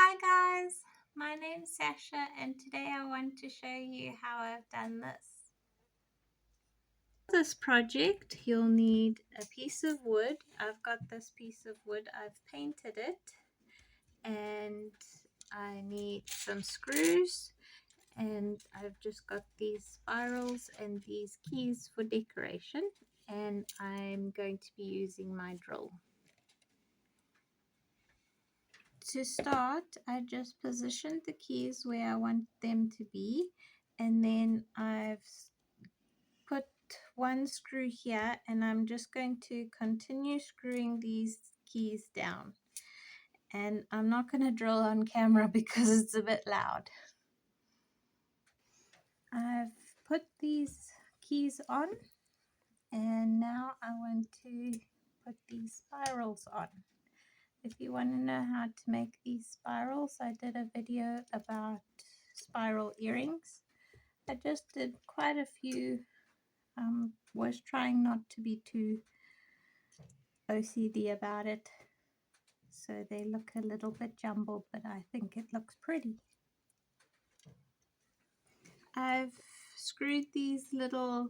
Hi guys, my name's Sasha and today I want to show you how I've done this. For this project you'll need a piece of wood. I've got this piece of wood, I've painted it, and I need some screws, and I've just got these spirals and these keys for decoration, and I'm going to be using my drill. To start, I just positioned the keys where I want them to be, and then I've put one screw here, and I'm just going to continue screwing these keys down. And I'm not going to drill on camera because it's a bit loud. I've put these keys on, and now I want to put these spirals on. If you want to know how to make these spirals, I did a video about spiral earrings. I just did quite a few. Was trying not to be too OCD about it, so they look a little bit jumbled, but I think it looks pretty. I've screwed these little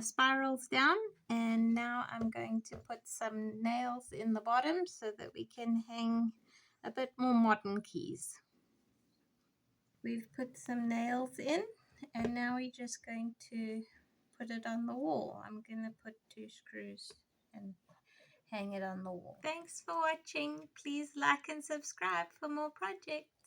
spirals down, and now I'm going to put some nails in the bottom so that we can hang a bit more modern keys. We've put some nails in, and now we're just going to put it on the wall. I'm going to put 2 screws and hang it on the wall. Thanks for watching. Please like and subscribe for more projects.